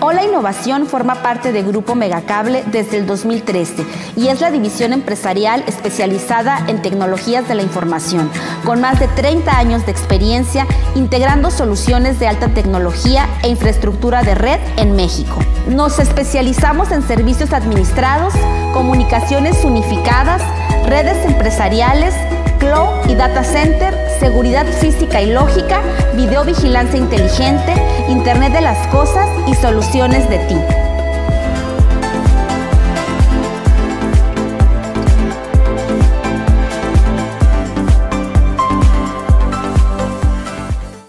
Hola Innovación forma parte de Grupo Megacable desde el 2013 y es la división empresarial especializada en tecnologías de la información, con más de 30 años de experiencia integrando soluciones de alta tecnología e infraestructura de red en México. Nos especializamos en servicios administrados, comunicaciones unificadas, redes empresariales, cloud y data center, seguridad física y lógica, videovigilancia inteligente, Internet de las cosas y soluciones de TI.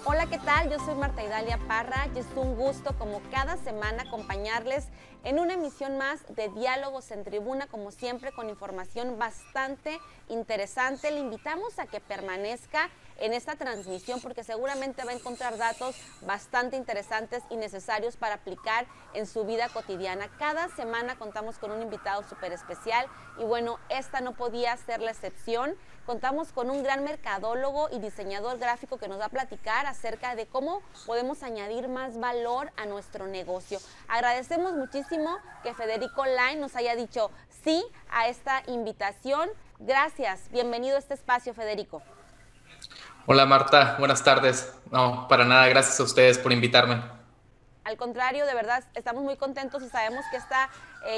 Hola, ¿qué tal? Yo soy Marta Idalia Parra y es un gusto como cada semana acompañarles en una emisión más de Diálogos en Tribuna, como siempre con información bastante interesante. Le invitamos a que permanezca en esta transmisión porque seguramente va a encontrar datos bastante interesantes y necesarios para aplicar en su vida cotidiana. Cada semana contamos con un invitado súper especial y bueno, esta no podía ser la excepción. Contamos con un gran mercadólogo y diseñador gráfico que nos va a platicar acerca de cómo podemos añadir más valor a nuestro negocio. Agradecemos muchísimo que Federico Line nos haya dicho sí a esta invitación. Gracias, bienvenido a este espacio, Federico. Hola Marta, buenas tardes. No, para nada, gracias a ustedes por invitarme. Al contrario, de verdad, estamos muy contentos y sabemos que esta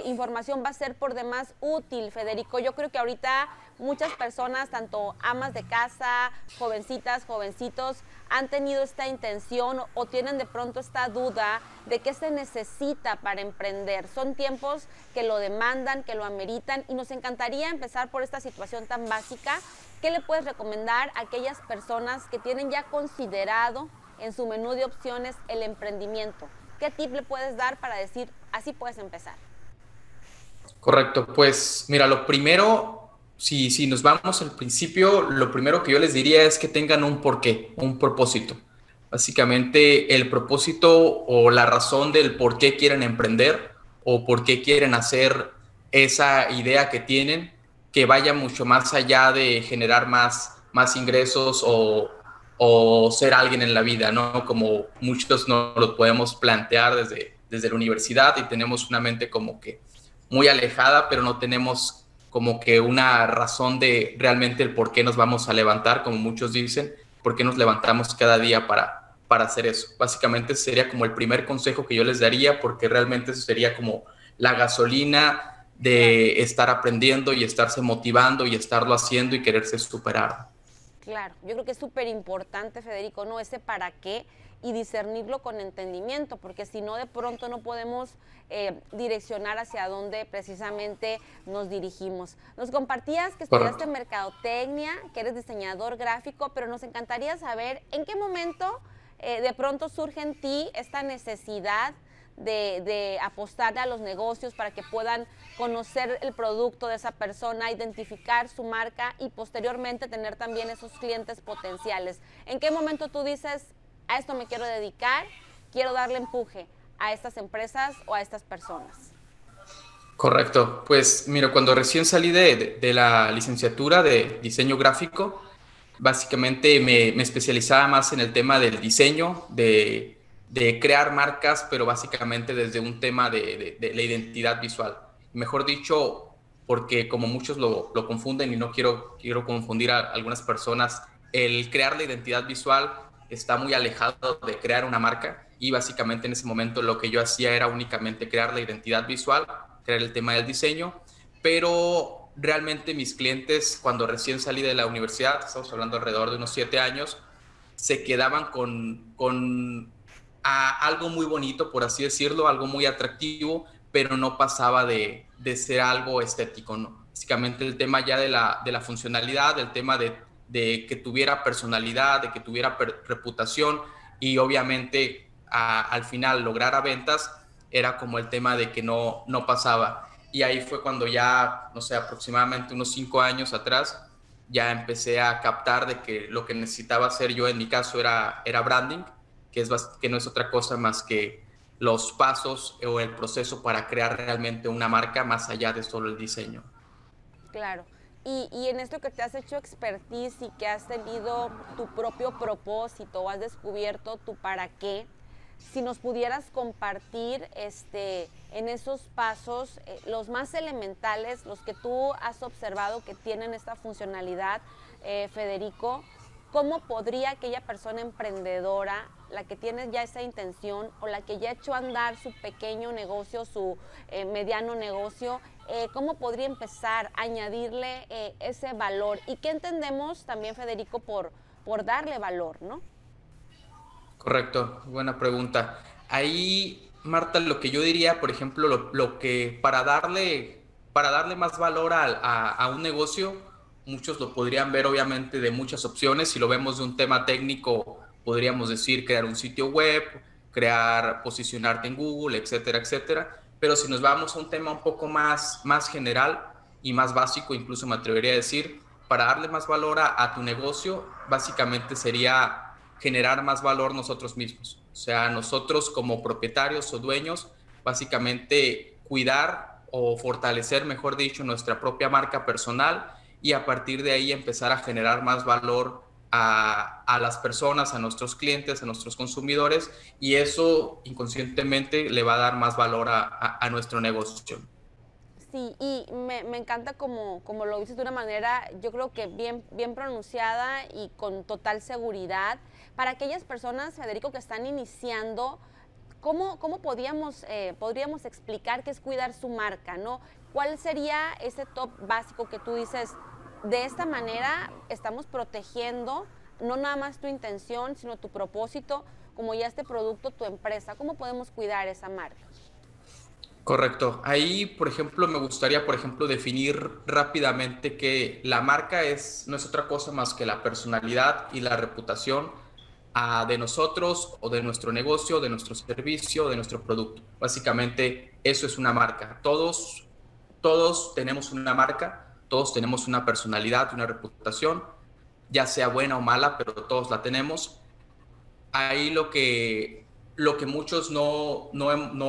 información va a ser por demás útil, Federico. Yo creo que ahorita muchas personas, tanto amas de casa, jovencitas, jovencitos, han tenido esta intención o tienen de pronto esta duda de qué se necesita para emprender. Son tiempos que lo demandan, que lo ameritan y nos encantaría empezar por esta situación tan básica. ¿Qué le puedes recomendar a aquellas personas que tienen ya considerado en su menú de opciones el emprendimiento? ¿Qué tip le puedes dar para decir, así puedes empezar? Correcto, pues mira, lo primero, si nos vamos al principio, lo primero que yo les diría es que tengan un porqué, un propósito. Básicamente el propósito o la razón del por qué quieren emprender o por qué quieren hacer esa idea que tienen, que vaya mucho más allá de generar más ingresos o ser alguien en la vida, ¿no? Como muchos no lo podemos plantear desde la universidad y tenemos una mente como que muy alejada, pero no tenemos como que una razón de realmente el por qué nos vamos a levantar, como muchos dicen, por qué nos levantamos cada día para hacer eso. Básicamente sería como el primer consejo que yo les daría, porque realmente eso sería como la gasolina de estar aprendiendo y estarse motivando y estarlo haciendo y quererse superar. Claro, yo creo que es súper importante, Federico, ¿no? Ese para qué y discernirlo con entendimiento, porque si no, de pronto no podemos direccionar hacia dónde precisamente nos dirigimos. Nos compartías que estudiaste mercadotecnia, que eres diseñador gráfico, pero nos encantaría saber en qué momento de pronto surge en ti esta necesidad de apostarle a los negocios para que puedan conocer el producto de esa persona, identificar su marca y posteriormente tener también esos clientes potenciales. ¿En qué momento tú dices, a esto me quiero dedicar, quiero darle empuje a estas empresas o a estas personas? Correcto, pues mira, cuando recién salí de la licenciatura de diseño gráfico, básicamente me especializaba más en el tema del diseño, de crear marcas, pero básicamente desde un tema de la identidad visual. Mejor dicho, porque como muchos lo confunden y no quiero confundir a algunas personas, el crear la identidad visual está muy alejado de crear una marca y básicamente en ese momento lo que yo hacía era únicamente crear la identidad visual, crear el tema del diseño, pero realmente mis clientes cuando recién salí de la universidad, estamos hablando alrededor de unos 7 años, se quedaban con algo muy bonito, por así decirlo, algo muy atractivo, pero no pasaba de ser algo estético, ¿no? Básicamente el tema ya de la funcionalidad, el tema de que tuviera personalidad, de que tuviera reputación y obviamente al final lograr ventas era como el tema de que no pasaba. Y ahí fue cuando ya, no sé, aproximadamente unos 5 años atrás, ya empecé a captar de que lo que necesitaba hacer yo en mi caso era branding, que no es otra cosa más que los pasos o el proceso para crear realmente una marca más allá de solo el diseño. Claro. Y en esto que te has hecho expertise y que has tenido tu propio propósito o has descubierto tu para qué, si nos pudieras compartir en esos pasos, los más elementales, los que tú has observado que tienen esta funcionalidad, Federico, ¿cómo podría aquella persona emprendedora, la que tiene ya esa intención o la que ya echó a andar su pequeño negocio, su mediano negocio, cómo podría empezar a añadirle ese valor? ¿Y qué entendemos también, Federico, por darle valor, no? Correcto, buena pregunta. Ahí, Marta, lo que yo diría, por ejemplo, lo que para darle más valor a un negocio, muchos lo podrían ver obviamente de muchas opciones. Si lo vemos de un tema técnico, podríamos decir crear un sitio web, posicionarte en Google, etcétera, etcétera. Pero si nos vamos a un tema un poco más general y más básico, incluso me atrevería a decir, para darle más valor a tu negocio, básicamente sería generar más valor nosotros mismos. O sea, nosotros como propietarios o dueños, básicamente cuidar o fortalecer, mejor dicho, nuestra propia marca personal y a partir de ahí empezar a generar más valor a las personas, a nuestros clientes, a nuestros consumidores, y eso inconscientemente le va a dar más valor a nuestro negocio. Sí, y me encanta como lo dices de una manera, yo creo que bien pronunciada y con total seguridad. Para aquellas personas, Federico, que están iniciando, ¿cómo podríamos explicar qué es cuidar su marca, ¿no? ¿Cuál sería ese top básico que tú dices? De esta manera estamos protegiendo no nada más tu intención, sino tu propósito, como ya este producto, tu empresa. ¿Cómo podemos cuidar esa marca? Correcto. Ahí, por ejemplo, me gustaría, por ejemplo, definir rápidamente que la marca no es otra cosa más que la personalidad y la reputación de nosotros o de nuestro negocio, de nuestro servicio, de nuestro producto. Básicamente, eso es una marca. Todos tenemos una marca, todos tenemos una personalidad, una reputación, ya sea buena o mala, pero todos la tenemos. Ahí lo que muchos no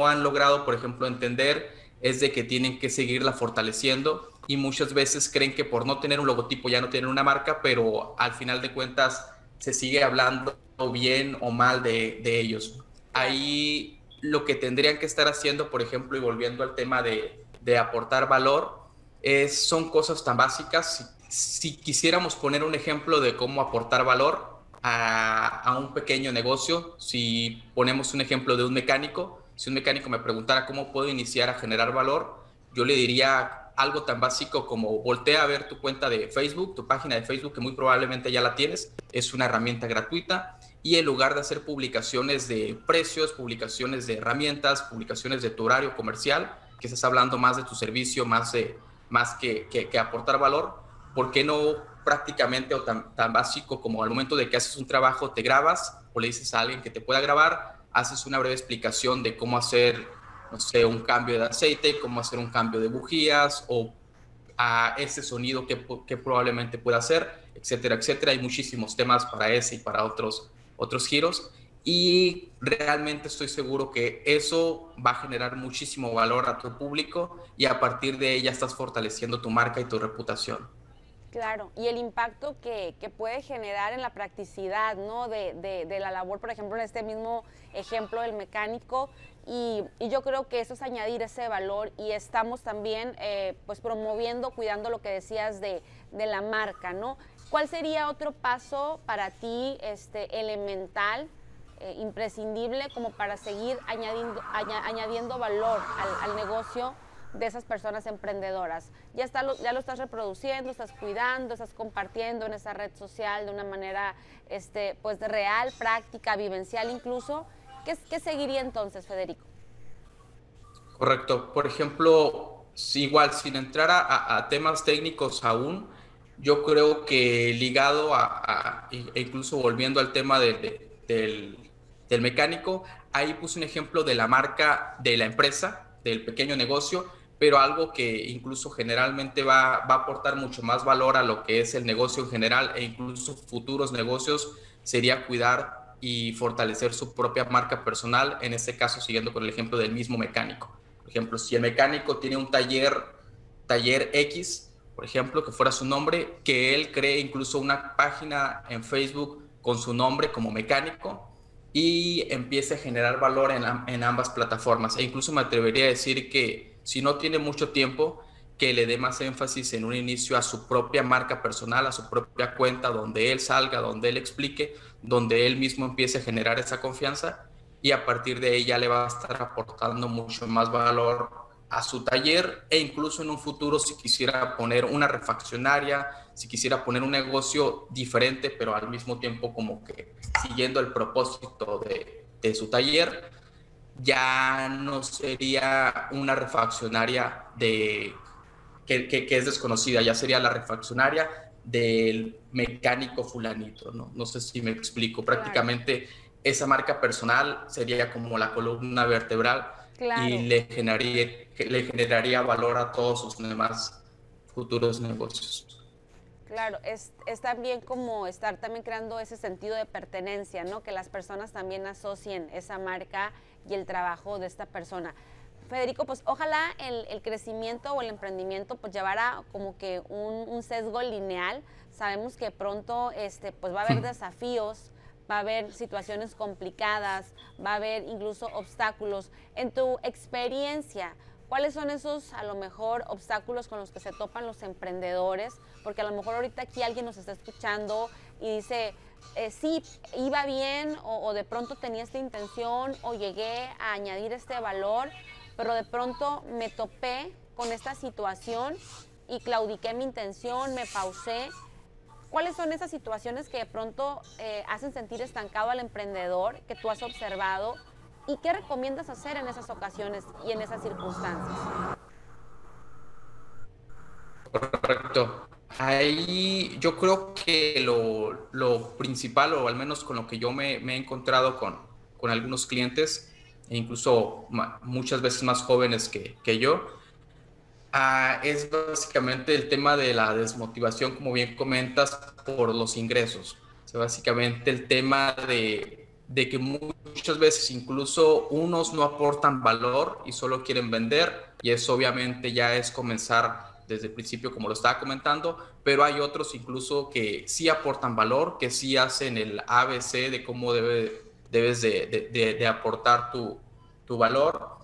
han logrado, por ejemplo, entender es de que tienen que seguirla fortaleciendo y muchas veces creen que por no tener un logotipo ya no tienen una marca, pero al final de cuentas se sigue hablando bien o mal de ellos. Claro. Ahí lo que tendrían que estar haciendo, por ejemplo, y volviendo al tema de aportar valor, son cosas tan básicas. Si quisiéramos poner un ejemplo de cómo aportar valor a un pequeño negocio, si ponemos un ejemplo de un mecánico, si un mecánico me preguntara cómo puedo iniciar a generar valor, yo le diría algo tan básico como voltea a ver tu cuenta de Facebook, tu página de Facebook, que muy probablemente ya la tienes, es una herramienta gratuita, y en lugar de hacer publicaciones de precios, publicaciones de herramientas, publicaciones de tu horario comercial, que estás hablando más de tu servicio, más que aportar valor, ¿por qué no prácticamente o tan básico como al momento de que haces un trabajo te grabas o le dices a alguien que te pueda grabar, haces una breve explicación de cómo hacer, no sé, un cambio de aceite, cómo hacer un cambio de bujías o a ese sonido que probablemente pueda hacer, etcétera, etcétera. Hay muchísimos temas para ese y para otros giros, y realmente estoy seguro que eso va a generar muchísimo valor a tu público y a partir de ella estás fortaleciendo tu marca y tu reputación. Claro, y el impacto que puede generar en la practicidad, ¿no? De la labor, por ejemplo, en este mismo ejemplo del mecánico, y yo creo que eso es añadir ese valor y estamos también pues promoviendo, cuidando lo que decías de la marca, ¿no? ¿Cuál sería otro paso para ti elemental, imprescindible, como para seguir añadiendo valor al negocio de esas personas emprendedoras? Ya lo estás reproduciendo, estás cuidando, estás compartiendo en esa red social de una manera pues real, práctica, vivencial incluso. ¿Qué seguiría entonces, Federico? Correcto. Por ejemplo, igual sin entrar a temas técnicos aún, yo creo que ligado e incluso volviendo al tema del mecánico, ahí puse un ejemplo de la marca, de la empresa, del pequeño negocio, pero algo que incluso generalmente va a aportar mucho más valor a lo que es el negocio en general e incluso futuros negocios, sería cuidar y fortalecer su propia marca personal, en este caso siguiendo con el ejemplo del mismo mecánico. Por ejemplo, si el mecánico tiene un taller X, por ejemplo, que fuera su nombre, que él cree incluso una página en Facebook con su nombre como mecánico, y empiece a generar valor en ambas plataformas. E incluso me atrevería a decir que si no tiene mucho tiempo, que le dé más énfasis en un inicio a su propia marca personal, a su propia cuenta, donde él salga, donde él explique, donde él mismo empiece a generar esa confianza, y a partir de ahí ya le va a estar aportando mucho más valor a su taller, e incluso en un futuro si quisiera poner una refaccionaria, si quisiera poner un negocio diferente, pero al mismo tiempo como que siguiendo el propósito de su taller, ya no sería una refaccionaria que es desconocida, ya sería la refaccionaria del mecánico fulanito, ¿no? No sé si me explico. Claro, Prácticamente esa marca personal sería como la columna vertebral y claro. le generaría valor a todos sus demás futuros negocios. Claro, es también como estar también creando ese sentido de pertenencia, ¿no? Que las personas también asocien esa marca y el trabajo de esta persona. Federico, pues ojalá el crecimiento o el emprendimiento pues llevara como que un sesgo lineal. Sabemos que pronto pues va a haber desafíos, va a haber situaciones complicadas, va a haber incluso obstáculos. En tu experiencia, ¿cuáles son esos, a lo mejor, obstáculos con los que se topan los emprendedores? Porque a lo mejor ahorita aquí alguien nos está escuchando y dice, sí, iba bien o de pronto tenía esta intención o llegué a añadir este valor, pero de pronto me topé con esta situación y claudiqué mi intención, me pausé. ¿Cuáles son esas situaciones que de pronto hacen sentir estancado al emprendedor que tú has observado? ¿Y qué recomiendas hacer en esas ocasiones y en esas circunstancias? Correcto. Ahí yo creo que lo principal, o al menos con lo que yo me he encontrado con algunos clientes, e incluso muchas veces más jóvenes que yo, es básicamente el tema de la desmotivación, como bien comentas, por los ingresos. O sea, básicamente el tema de que muchas veces incluso unos no aportan valor y solo quieren vender, y eso obviamente ya es comenzar desde el principio, como lo estaba comentando, pero hay otros incluso que sí aportan valor, que sí hacen el ABC de cómo debes de aportar tu valor,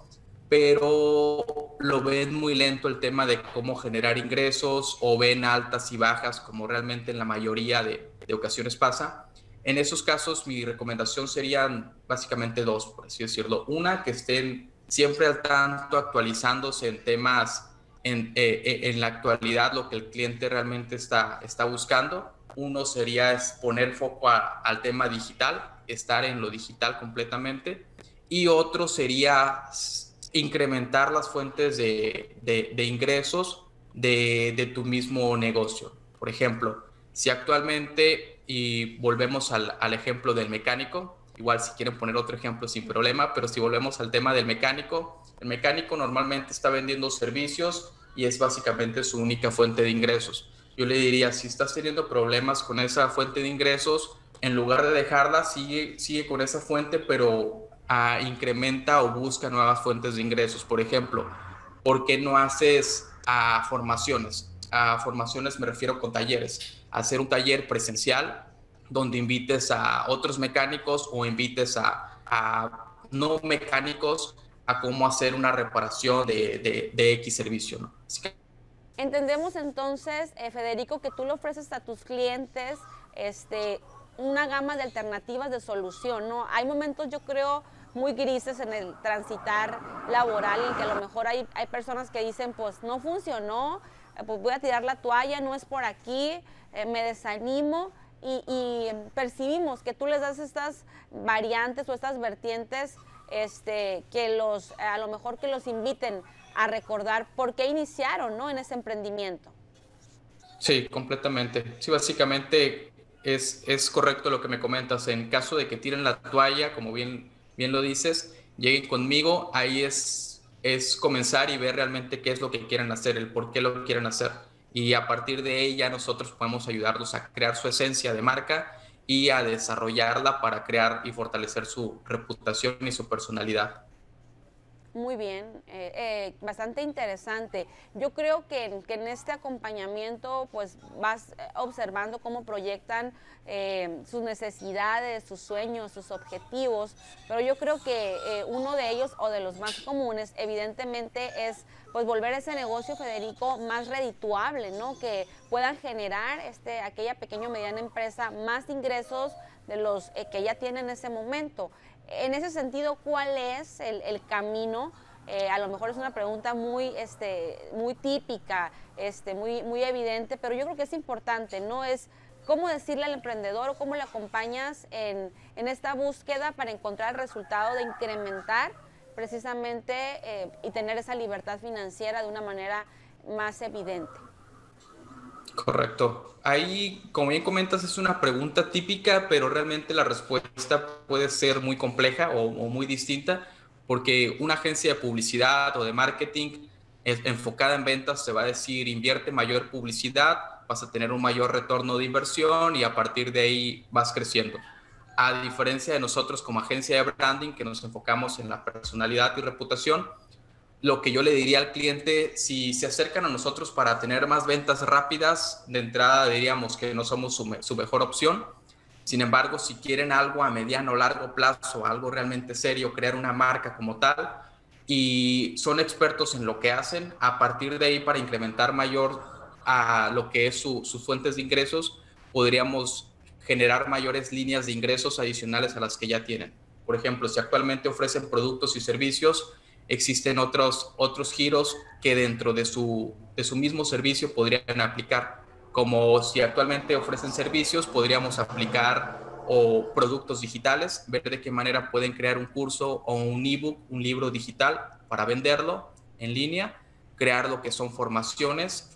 pero lo ven muy lento el tema de cómo generar ingresos, o ven altas y bajas como realmente en la mayoría de ocasiones pasa. En esos casos mi recomendación serían básicamente dos, por así decirlo. Una, que estén siempre al tanto, actualizándose en temas en la actualidad, lo que el cliente realmente está buscando. Uno sería poner foco al tema digital, estar en lo digital completamente, y otro sería incrementar las fuentes de ingresos de tu mismo negocio. Por ejemplo, si actualmente, y volvemos al ejemplo del mecánico, igual si quieren poner otro ejemplo sin problema, pero si volvemos al tema del mecánico, el mecánico normalmente está vendiendo servicios y es básicamente su única fuente de ingresos. Yo le diría, si estás teniendo problemas con esa fuente de ingresos, en lugar de dejarla, sigue con esa fuente, pero incrementa o busca nuevas fuentes de ingresos. Por ejemplo, ¿por qué no haces formaciones? A formaciones me refiero con talleres. Hacer un taller presencial donde invites a otros mecánicos, o invites a no mecánicos a cómo hacer una reparación de X servicio, ¿no? Así que Entendemos entonces, Federico, que tú le ofreces a tus clientes una gama de alternativas de solución, ¿no? Hay momentos, yo creo, muy grises en el transitar laboral, en que a lo mejor hay personas que dicen, pues no funcionó, pues voy a tirar la toalla, no es por aquí, me desanimo, y percibimos que tú les das estas variantes o estas vertientes que a lo mejor que los inviten a recordar por qué iniciaron, ¿no?, en ese emprendimiento. sí, completamente. Sí, básicamente es correcto lo que me comentas. En caso de que tiren la toalla, como bien lo dices, lleguen conmigo, ahí es comenzar y ver realmente qué es lo que quieren hacer, el por qué lo quieren hacer. Y a partir de ella nosotros podemos ayudarlos a crear su esencia de marca y a desarrollarla para crear y fortalecer su reputación y su personalidad. Muy bien, bastante interesante. Yo creo que en este acompañamiento pues vas observando cómo proyectan sus necesidades, sus sueños, sus objetivos, pero yo creo que uno de ellos o de los más comunes evidentemente es pues volver ese negocio, Federico, más redituable, ¿no? Que puedan generar aquella pequeña o mediana empresa más ingresos de los que ya tiene en ese momento. En ese sentido, ¿cuál es el camino? A lo mejor es una pregunta muy típica, muy evidente, pero yo creo que es importante, ¿no? Es cómo decirle al emprendedor o cómo le acompañas en esta búsqueda para encontrar el resultado de incrementar precisamente y tener esa libertad financiera de una manera más evidente. Correcto. Ahí, como bien comentas, es una pregunta típica, pero realmente la respuesta puede ser muy compleja o muy distinta, porque una agencia de publicidad o de marketing enfocada en ventas te va a decir invierte mayor publicidad, vas a tener un mayor retorno de inversión y a partir de ahí vas creciendo. A diferencia de nosotros como agencia de branding, que nos enfocamos en la personalidad y reputación, lo que yo le diría al cliente, si se acercan a nosotros para tener más ventas rápidas, de entrada diríamos que no somos su mejor opción. Sin embargo, si quieren algo a mediano o largo plazo, algo realmente serio, crear una marca como tal, y son expertos en lo que hacen, a partir de ahí para incrementar mayor a lo que es sus fuentes de ingresos, podríamos generar mayores líneas de ingresos adicionales a las que ya tienen. Por ejemplo, si actualmente ofrecen productos y servicios, existen otros giros que dentro de su mismo servicio podrían aplicar. Como si actualmente ofrecen servicios, podríamos aplicar o productos digitales, ver de qué manera pueden crear un curso o un ebook, un libro digital para venderlo en línea, crear lo que son formaciones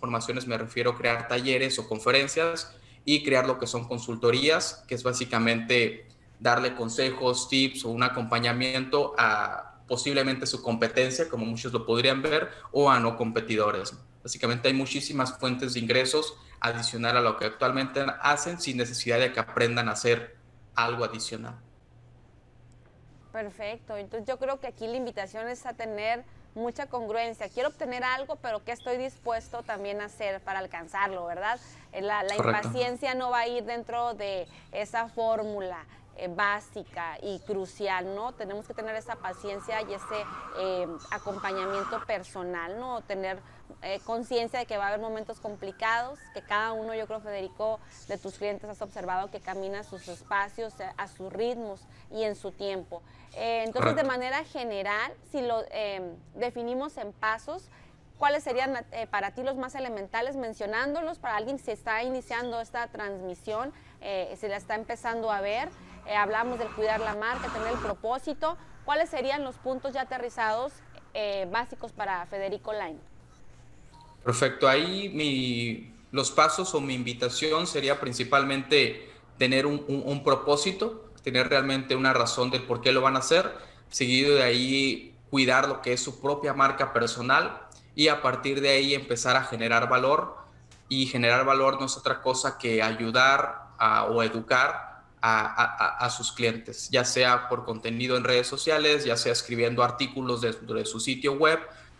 me refiero a crear talleres o conferencias, y crear lo que son consultorías, que es básicamente darle consejos, tips o un acompañamiento a posiblemente su competencia, como muchos lo podrían ver, o a no competidores. Básicamente hay muchísimas fuentes de ingresos adicional a lo que actualmente hacen sin necesidad de que aprendan a hacer algo adicional. Perfecto, entonces yo creo que aquí la invitación es a tener mucha congruencia. Quiero obtener algo, pero ¿qué estoy dispuesto también a hacer para alcanzarlo, verdad? La Correcto. impaciencia no va a ir dentro de esa fórmula básica y crucial, ¿no? Tenemos que tener esa paciencia y ese acompañamiento personal, ¿no? Tener conciencia de que va a haber momentos complicados, que cada uno, yo creo, Federico, de tus clientes has observado que camina a sus espacios, a sus ritmos y en su tiempo. Entonces, de manera general, si lo definimos en pasos, ¿cuáles serían para ti los más elementales, mencionándolos para alguien que se está iniciando esta transmisión, se la está empezando a ver? Hablamos del cuidar la marca, tener el propósito. ¿Cuáles serían los puntos ya aterrizados básicos para Federico Line? Perfecto. Los pasos o mi invitación sería principalmente tener un propósito, tener realmente una razón del por qué lo van a hacer, seguido de ahí cuidar lo que es su propia marca personal y a partir de ahí empezar a generar valor. Y generar valor no es otra cosa que ayudar o educar a sus clientes, ya sea por contenido en redes sociales, ya sea escribiendo artículos de su sitio web,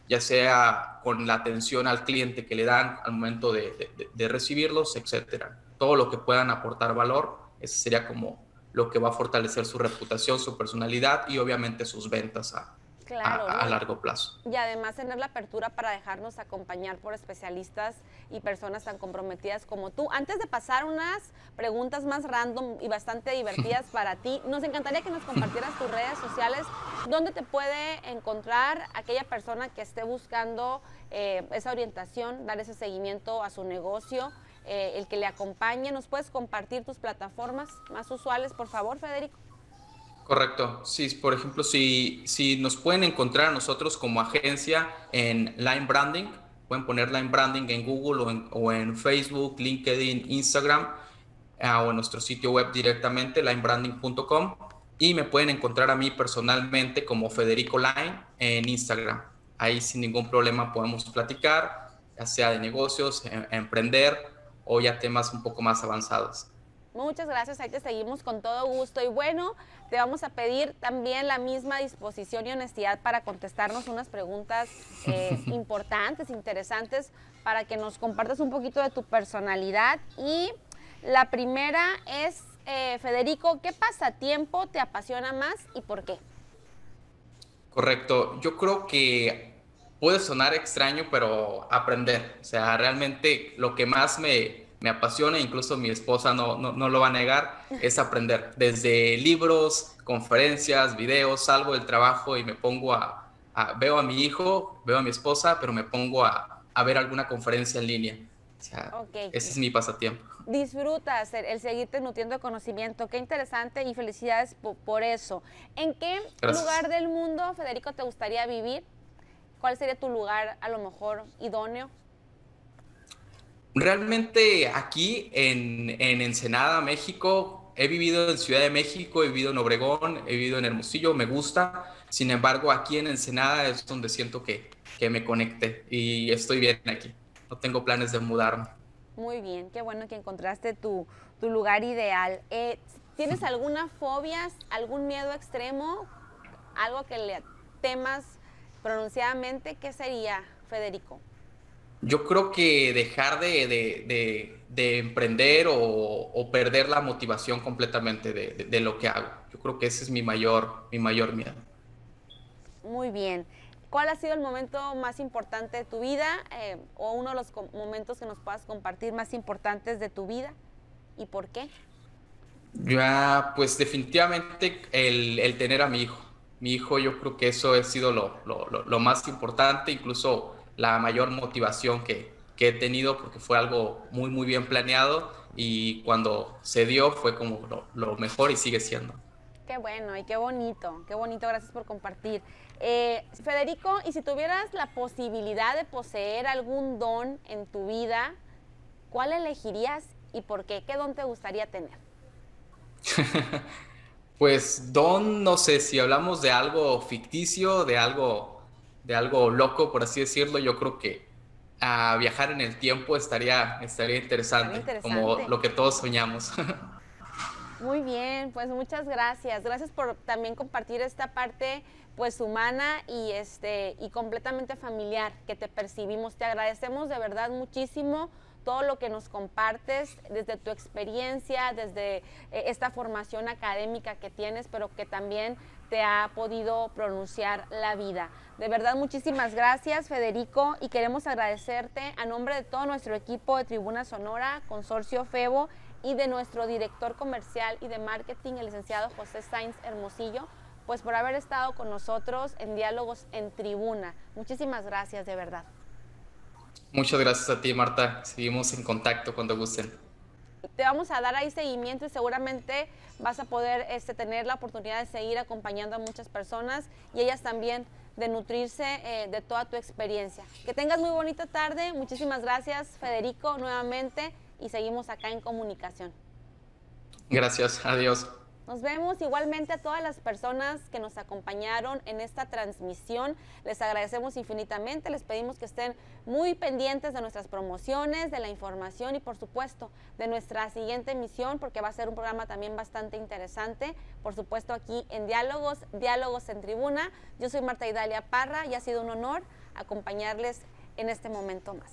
ya sea con la atención al cliente que le dan al momento de recibirlos, etcétera. Todo lo que puedan aportar valor, ese sería como lo que va a fortalecer su reputación, su personalidad y obviamente sus ventas Claro, ¿no? a largo plazo. Y además tener la apertura para dejarnos acompañar por especialistas y personas tan comprometidas como tú. Antes de pasar unas preguntas más random y bastante divertidas para ti, nos encantaría que nos compartieras tus redes sociales, dónde te puede encontrar aquella persona que esté buscando esa orientación, dar ese seguimiento a su negocio, el que le acompañe. ¿Nos puedes compartir tus plataformas más usuales, por favor, Federico? Correcto. Sí, por ejemplo, si nos pueden encontrar a nosotros como agencia en Line Branding, pueden poner Line Branding en Google o en Facebook, LinkedIn, Instagram, o en nuestro sitio web directamente, linebranding.com, y me pueden encontrar a mí personalmente como Federico Line en Instagram. Ahí sin ningún problema podemos platicar, ya sea de negocios, emprender o ya temas un poco más avanzados. Muchas gracias, ahí te seguimos con todo gusto. Y bueno, te vamos a pedir también la misma disposición y honestidad para contestarnos unas preguntas importantes, interesantes, para que nos compartas un poquito de tu personalidad. Y la primera es, Federico, ¿qué pasatiempo te apasiona más y por qué? Correcto. Yo creo que puede sonar extraño, pero aprender. O sea, realmente lo que más me apasiona, incluso mi esposa no lo va a negar, es aprender. Desde libros, conferencias, videos, salgo del trabajo y me pongo veo a mi hijo, veo a mi esposa, pero me pongo a ver alguna conferencia en línea. O sea, Ok. ese es mi pasatiempo. Disfrutas el seguirte nutriendo de conocimiento. Qué interesante y felicidades por eso. ¿En qué Gracias. lugar del mundo, Federico, te gustaría vivir? ¿Cuál sería tu lugar a lo mejor idóneo? Realmente aquí en Ensenada, México, he vivido en Ciudad de México, he vivido en Obregón, he vivido en Hermosillo, me gusta. Sin embargo, aquí en Ensenada es donde siento que me conecte y estoy bien aquí. No tengo planes de mudarme. Muy bien, qué bueno que encontraste tu lugar ideal. ¿Tienes alguna fobia, algún miedo extremo, algo que le temas pronunciadamente? ¿Qué sería, Federico? Yo creo que dejar de emprender o perder la motivación completamente de lo que hago. Yo creo que ese es mi mayor miedo. Muy bien. ¿Cuál ha sido el momento más importante de tu vida o uno de los momentos que nos puedas compartir más importantes de tu vida y por qué? Ya, pues definitivamente el tener a mi hijo. Mi hijo, yo creo que eso ha sido lo más importante, incluso la mayor motivación que he tenido, porque fue algo muy bien planeado y cuando se dio fue como lo mejor y sigue siendo. Qué bueno y qué bonito, gracias por compartir. Federico, y si tuvieras la posibilidad de poseer algún don en tu vida, ¿cuál elegirías y por qué? ¿Qué don te gustaría tener? Pues Don, no sé si hablamos de algo ficticio, de algo loco, por así decirlo, yo creo que viajar en el tiempo estaría Tan interesante, como interesante. lo que todos soñamos. Muy bien, pues muchas gracias. Gracias por también compartir esta parte pues humana y completamente familiar que te percibimos. Te agradecemos de verdad muchísimo todo lo que nos compartes desde tu experiencia, desde esta formación académica que tienes, pero que también te ha podido pronunciar la vida. De verdad, muchísimas gracias, Federico, y queremos agradecerte a nombre de todo nuestro equipo de Tribuna Sonora, Consorcio FEBO, y de nuestro director comercial y de marketing, el licenciado José Sainz Hermosillo, pues por haber estado con nosotros en Diálogos en Tribuna. Muchísimas gracias, de verdad. Muchas gracias a ti, Marta. Seguimos en contacto cuando gusten. Te vamos a dar ahí seguimiento y seguramente vas a poder tener la oportunidad de seguir acompañando a muchas personas y ellas también de nutrirse de toda tu experiencia. Que tengas muy bonita tarde. Muchísimas gracias, Federico, nuevamente, y seguimos acá en comunicación. Gracias, adiós. Nos vemos igualmente a todas las personas que nos acompañaron en esta transmisión. Les agradecemos infinitamente, les pedimos que estén muy pendientes de nuestras promociones, de la información y por supuesto de nuestra siguiente emisión porque va a ser un programa también bastante interesante. Por supuesto aquí en Diálogos en Tribuna. Yo soy Marta Idalia Parra y ha sido un honor acompañarles en este momento más.